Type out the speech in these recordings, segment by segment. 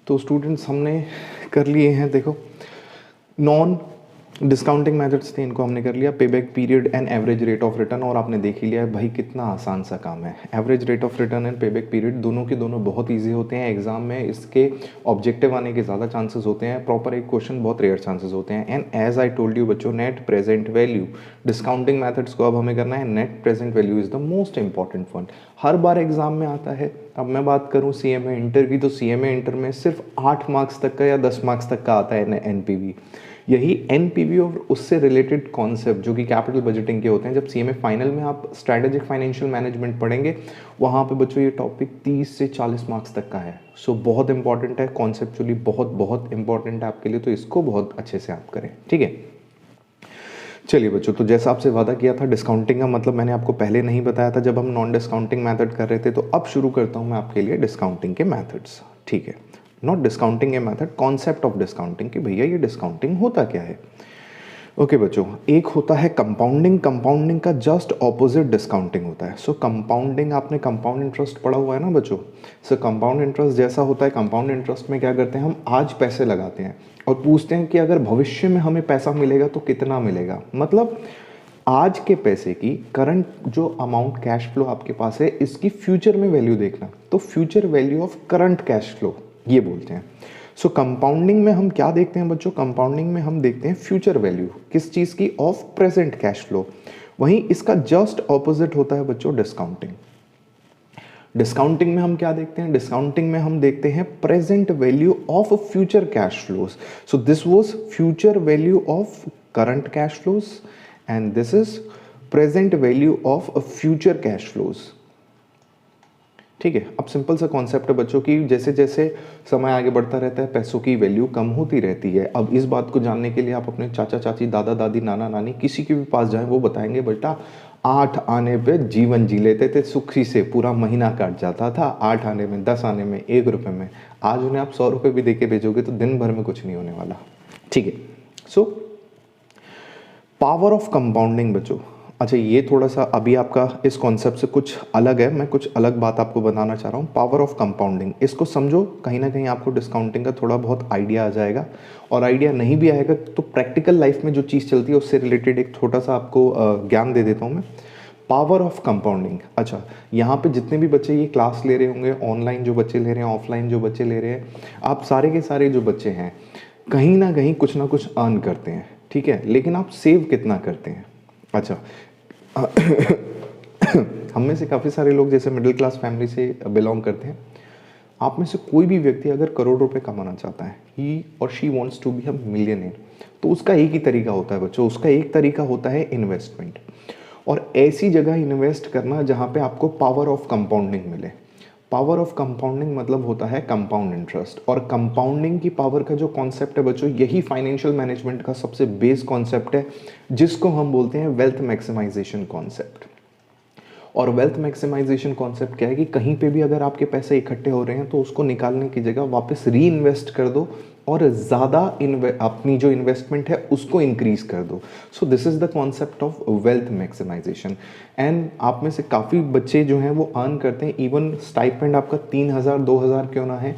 तो स्टूडेंट्स हमने कर लिए हैं, देखो नॉन डिस्काउंटिंग मेथड्स थे, इनको हमने कर लिया, पे back period and average rate of return, और आपने देख ही लिया है भाई कितना आसान सा काम है। Average rate of return and पे बैक पीरियड दोनों के दोनों बहुत इजी होते हैं, एग्जाम में इसके ऑब्जेक्टिव आने के ज़्यादा चांसेस होते हैं, प्रॉपर एक क्वेश्चन बहुत रेयर चांसेस होते हैं। And as I told you बच्चों, net present value, discounting methods को अब हमें करना है, net present value is the most important one, हर बार एग्जाम में आता है। अब मैं बात करूं सीएमए इंटर की, तो सीएमए इंटर में सिर्फ 8 मार्क्स तक का या 10 मार्क्स तक का आता है एनपीवी। यही एनपीवी और उससे रिलेटेड कॉन्सेप्ट जो कि कैपिटल बजटिंग के होते हैं, जब सीएमए फाइनल में आप स्ट्रैटेजिक फाइनेंशियल मैनेजमेंट पढ़ेंगे, वहाँ पे बच्चों ये टॉपिक 30 से 40 मार्क्स तक का है। सो बहुत इंपॉर्टेंट है, कॉन्सेप्चुअली बहुत बहुत इंपॉर्टेंट है आपके लिए, तो इसको बहुत अच्छे से आप करें, ठीक है। चलिए बच्चों, तो जैसा आपसे वादा किया था, डिस्काउंटिंग का मतलब मैंने आपको पहले नहीं बताया था जब हम नॉन डिस्काउंटिंग मेथड कर रहे थे, तो अब शुरू करता हूँ मैं आपके लिए डिस्काउंटिंग के मेथड्स, ठीक है। Not discounting a method, concept of discounting, कि भैया ये डिस्काउंटिंग होता क्या है। ओके बच्चों, एक होता है कंपाउंडिंग, कंपाउंडिंग का जस्ट ऑपोजिट डिस्काउंटिंग होता है। सो कंपाउंडिंग, आपने कंपाउंड इंटरेस्ट पढ़ा हुआ है ना बच्चों। सो कंपाउंड इंटरेस्ट जैसा होता है, कंपाउंड इंटरेस्ट में क्या करते हैं, हम आज पैसे लगाते हैं और पूछते हैं कि अगर भविष्य में हमें पैसा मिलेगा तो कितना मिलेगा, मतलब आज के पैसे की करंट जो अमाउंट कैश फ्लो आपके पास है, इसकी फ्यूचर में वैल्यू देखना, तो future value of current cash flow ये बोलते हैं। सो कंपाउंडिंग में हम क्या देखते हैं बच्चों, कंपाउंडिंग में हम देखते हैं फ्यूचर वैल्यू किस चीज़ की, ऑफ प्रेजेंट कैश फ्लो। वहीं इसका जस्ट ऑपोजिट होता है बच्चों डिस्काउंटिंग। डिस्काउंटिंग में हम क्या देखते हैं, डिस्काउंटिंग में हम देखते हैं present value of future cash flows. So this was future value of current cash flows and this is present value of future cash flows, ठीक है। अब सिंपल सा कॉन्सेप्ट है बच्चों की, जैसे जैसे समय आगे बढ़ता रहता है पैसों की वैल्यू कम होती रहती है। अब इस बात को जानने के लिए आप अपने चाचा चाची, दादा दादी, नाना नानी, किसी के भी पास जाएं, वो बताएंगे बेटा 8 आने पे जीवन जी लेते थे, सुखी से पूरा महीना काट जाता था, 8 आने में, 10 आने में, 1 रुपये में। आज उन्हें आप 100 रुपये भी दे के भेजोगे तो दिन भर में कुछ नहीं होने वाला, ठीक है। सो पावर ऑफ कंपाउंडिंग बच्चों, अच्छा ये थोड़ा सा अभी आपका इस कॉन्सेप्ट से कुछ अलग है, मैं कुछ अलग बात आपको बताना चाह रहा हूँ। पावर ऑफ कंपाउंडिंग, इसको समझो, कहीं ना कहीं आपको डिस्काउंटिंग का थोड़ा बहुत आइडिया आ जाएगा, और आइडिया नहीं भी आएगा तो प्रैक्टिकल लाइफ में जो चीज़ चलती है उससे रिलेटेड एक छोटा सा आपको ज्ञान दे देता हूँ मैं। पावर ऑफ कंपाउंडिंग, अच्छा यहाँ पे जितने भी बच्चे ये क्लास ले रहे होंगे, ऑनलाइन जो बच्चे ले रहे हैं, ऑफलाइन जो बच्चे ले रहे हैं, आप सारे के सारे जो बच्चे हैं कहीं ना कहीं कुछ ना कुछ अर्न करते हैं, ठीक है, लेकिन आप सेव कितना करते हैं। अच्छा हम में से काफ़ी सारे लोग जैसे मिडिल क्लास फैमिली से बिलोंग करते हैं, आप में से कोई भी व्यक्ति अगर करोड़ रुपए कमाना चाहता है, ही और she wants to be a millionaire, तो उसका एक ही तरीका होता है बच्चों, उसका एक तरीका होता है इन्वेस्टमेंट, और ऐसी जगह इन्वेस्ट करना जहाँ पे आपको पावर ऑफ कंपाउंडिंग मिले। पावर ऑफ कंपाउंडिंग मतलब होता है कंपाउंड इंटरेस्ट, और कंपाउंडिंग की पावर का जो कॉन्सेप्ट है बच्चों, यही फाइनेंशियल मैनेजमेंट का सबसे बेस कॉन्सेप्ट है, जिसको हम बोलते हैं वेल्थ मैक्सिमाइजेशन कॉन्सेप्ट। और वेल्थ मैक्सिमाइजेशन कॉन्सेप्ट क्या है कि कहीं पे भी अगर आपके पैसे इकट्ठे हो रहे हैं तो उसको निकालने की जगह वापस री इन्वेस्ट कर दो और ज़्यादा अपनी जो इन्वेस्टमेंट है उसको इंक्रीज कर दो। So this is the concept of wealth maximisation. And आप में से काफ़ी बच्चे जो हैं वो अर्न करते हैं, इवन स्टाइपेंड आपका 3,000 2,000 क्यों ना है,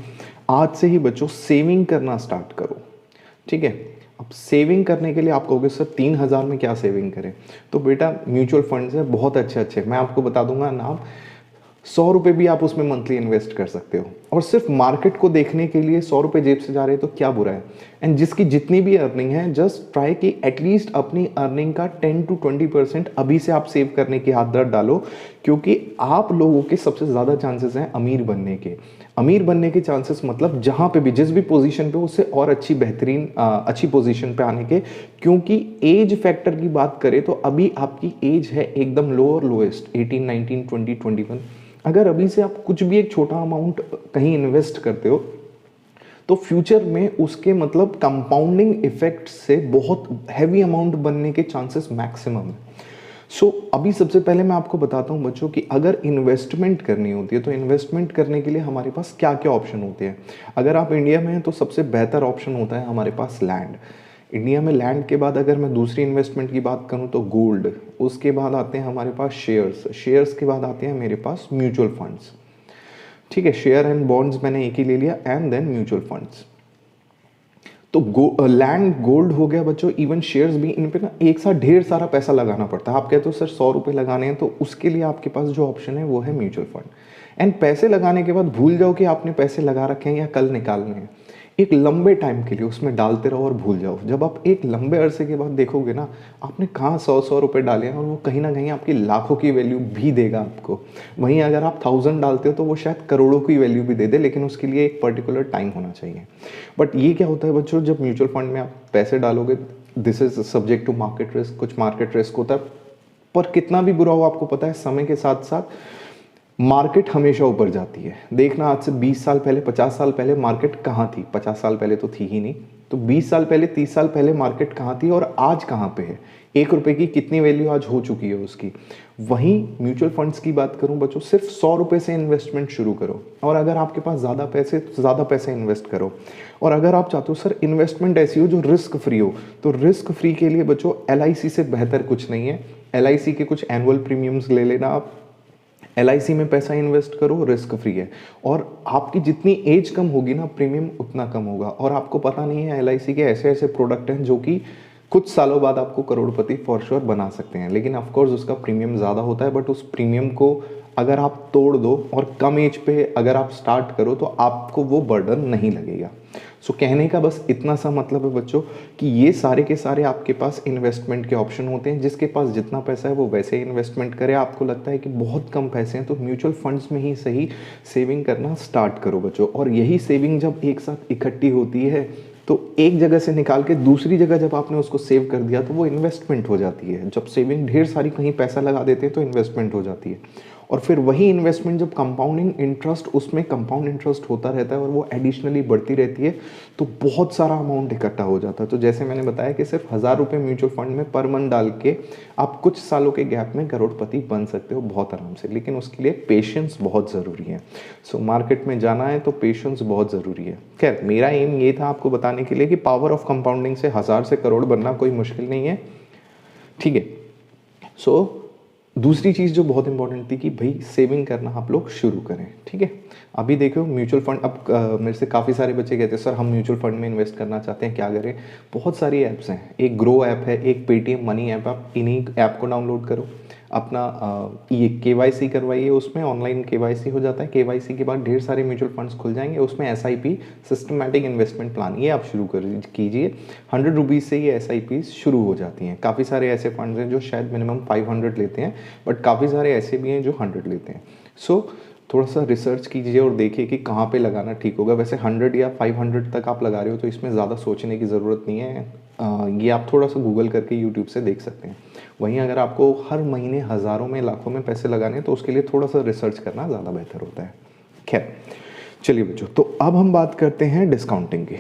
आज से ही बच्चों सेविंग करना स्टार्ट करो, ठीक है। अब सेविंग करने के लिए आप कहोगे सर 3,000 में क्या सेविंग करें, तो बेटा म्यूचुअल फंड्स है बहुत अच्छे अच्छे, मैं आपको बता दूंगा नाम, 100 रुपये भी आप उसमें मंथली इन्वेस्ट कर सकते हो, और सिर्फ मार्केट को देखने के लिए 100 रुपये जेब से जा रहे हैं तो क्या बुरा है। एंड जिसकी जितनी भी अर्निंग है, जस्ट ट्राई कि एटलीस्ट अपनी अर्निंग का 10 to 20% अभी से आप सेव करने की आदत डालो, क्योंकि आप लोगों के सबसे ज़्यादा चांसेस हैं अमीर बनने के। अमीर बनने के चांसेस मतलब जहाँ पे भी, जिस भी पोजीशन पे, उससे और अच्छी बेहतरीन अच्छी पोजीशन पे आने के। क्योंकि एज फैक्टर की बात करें तो अभी आपकी एज है एकदम लो और लोएस्ट, 18 19 20 21। अगर अभी से आप कुछ भी एक छोटा अमाउंट कहीं इन्वेस्ट करते हो तो फ्यूचर में उसके मतलब कंपाउंडिंग इफेक्ट से बहुत हैवी अमाउंट बनने के चांसेस मैक्सिमम है। सो अभी सबसे पहले मैं आपको बताता हूं बच्चों कि अगर इन्वेस्टमेंट करनी होती है तो इन्वेस्टमेंट करने के लिए हमारे पास क्या क्या ऑप्शन होते हैं। अगर आप इंडिया में हैं तो सबसे बेहतर ऑप्शन होता है हमारे पास लैंड। इंडिया में लैंड के बाद अगर मैं दूसरी इन्वेस्टमेंट की बात करूं तो गोल्ड, उसके बाद आते हैं हमारे पास शेयर्स, शेयर्स के बाद आते हैं मेरे पास म्यूचुअल फंड्स, ठीक है, शेयर एंड बॉन्ड्स मैंने एक ही ले लिया, एंड देन म्यूचुअल फंड्स। तो लैंड गोल्ड हो गया बच्चों, इवन शेयर्स भी, इन पे ना एक साथ ढेर सारा पैसा लगाना पड़ता है। आप कहते हो सर 100 रुपये लगाने हैं, तो उसके लिए आपके पास जो ऑप्शन है वो है म्यूचुअल फंड। एंड पैसे लगाने के बाद भूल जाओ कि आपने पैसे लगा रखे हैं या कल निकालने हैं। एक लंबे टाइम के लिए उसमें डालते रहो और भूल जाओ। जब आप एक लंबे अरसे के बाद देखोगे ना, आपने कहाँ 100 रुपये डाले हैं और वो कहीं ना कहीं आपकी लाखों की वैल्यू भी देगा आपको। वहीं अगर आप 1000 डालते हो तो वो शायद करोड़ों की वैल्यू भी दे दे, लेकिन उसके लिए एक पर्टिकुलर टाइम होना चाहिए। बट ये क्या होता है बच्चों, जब म्यूचुअल फंड में आप पैसे डालोगे, this is subject to market risk, कुछ मार्केट रिस्क होता है। पर कितना भी बुरा हो, आपको पता है समय के साथ साथ मार्केट हमेशा ऊपर जाती है। देखना, आज से 20 साल पहले, 50 साल पहले मार्केट कहाँ थी? 50 साल पहले तो थी ही नहीं। तो 20 साल पहले, 30 साल पहले मार्केट कहाँ थी और आज कहाँ पे है? 1 रुपए की कितनी वैल्यू आज हो चुकी है उसकी। वहीं म्यूचुअल फंड्स की बात करूं बच्चों, सिर्फ 100 रुपए से इन्वेस्टमेंट शुरू करो, और अगर आपके पास ज़्यादा पैसे तो ज़्यादा पैसे इन्वेस्ट करो। और अगर आप चाहते हो सर इन्वेस्टमेंट ऐसी हो जो रिस्क फ्री हो, तो रिस्क फ्री के लिए बच्चों LIC से बेहतर कुछ नहीं है। LIC के कुछ एनुअल प्रीमियम्स ले लेना आप, LIC में पैसा इन्वेस्ट करो, रिस्क फ्री है। और आपकी जितनी एज कम होगी ना, प्रीमियम उतना कम होगा। और आपको पता नहीं है, LIC के ऐसे ऐसे प्रोडक्ट हैं जो कि कुछ सालों बाद आपको करोड़पति फॉर श्योर बना सकते हैं, लेकिन ऑफकोर्स उसका प्रीमियम ज़्यादा होता है। बट उस प्रीमियम को अगर आप तोड़ दो और कम एज पे अगर आप स्टार्ट करो तो आपको वो बर्डन नहीं लगेगा। सो कहने का बस इतना सा मतलब है बच्चों कि ये सारे के सारे आपके पास इन्वेस्टमेंट के ऑप्शन होते हैं। जिसके पास जितना पैसा है वो वैसे ही इन्वेस्टमेंट करे। आपको लगता है कि बहुत कम पैसे हैं तो म्यूचुअल फंड्स में ही सही सेविंग करना स्टार्ट करो बच्चों। और यही सेविंग जब एक साथ इकट्ठी होती है तो एक जगह से निकाल के दूसरी जगह जब आपने उसको सेव कर दिया तो वो इन्वेस्टमेंट हो जाती है। जब सेविंग ढेर सारी कहीं पैसा लगा देते हैं तो इन्वेस्टमेंट हो जाती है। और फिर वही इन्वेस्टमेंट जब कंपाउंडिंग इंटरेस्ट, उसमें कंपाउंड इंटरेस्ट होता रहता है और वो एडिशनली बढ़ती रहती है, तो बहुत सारा अमाउंट इकट्ठा हो जाता है। तो जैसे मैंने बताया कि सिर्फ 1000 रुपये म्यूचुअल फंड में पर मंथ डाल के आप कुछ सालों के गैप में करोड़पति बन सकते हो बहुत आराम से, लेकिन उसके लिए पेशेंस बहुत ज़रूरी है। सो मार्केट में जाना है तो पेशेंस बहुत ज़रूरी है। खैर, मेरा एम ये था आपको बताने के लिए कि पावर ऑफ कंपाउंडिंग से 1000 से करोड़ बनना कोई मुश्किल नहीं है, ठीक है। सो दूसरी चीज़ जो बहुत इंपॉर्टेंट थी कि भाई सेविंग करना आप लोग शुरू करें, ठीक है। अभी देखो म्यूचुअल फंड, अब मेरे से काफ़ी सारे बच्चे कहते हैं सर हम म्यूचुअल फंड में इन्वेस्ट करना चाहते हैं, क्या करें? बहुत सारी ऐप्स हैं, एक ग्रो ऐप है, एक पेटीएम मनी ऐप, आप इन्हीं ऐप को डाउनलोड करो, अपना ये KYC करवाइए, उसमें ऑनलाइन KYC हो जाता है। KYC के बाद ढेर सारे म्यूचुअल फंड्स खुल जाएंगे, उसमें SIP सिस्टमैटिक इन्वेस्टमेंट प्लान ये आप शुरू कीजिए। 100 रुपीज़ से ये SIP शुरू हो जाती हैं। काफ़ी सारे ऐसे फंड्स हैं जो शायद मिनिमम 500 लेते हैं, बट काफ़ी सारे ऐसे भी हैं जो 100 लेते हैं। सो थोड़ा सा रिसर्च कीजिए और देखिए कि कहाँ पे लगाना ठीक होगा। वैसे 100 या 500 तक आप लगा रहे हो तो इसमें ज़्यादा सोचने की ज़रूरत नहीं है। ये आप थोड़ा सा गूगल करके यूट्यूब से देख सकते हैं। वहीं अगर आपको हर महीने हज़ारों में लाखों में पैसे लगाने हैं तो उसके लिए थोड़ा सा रिसर्च करना ज़्यादा बेहतर होता है। खैर चलिए बच्चों, तो अब हम बात करते हैं डिस्काउंटिंग की।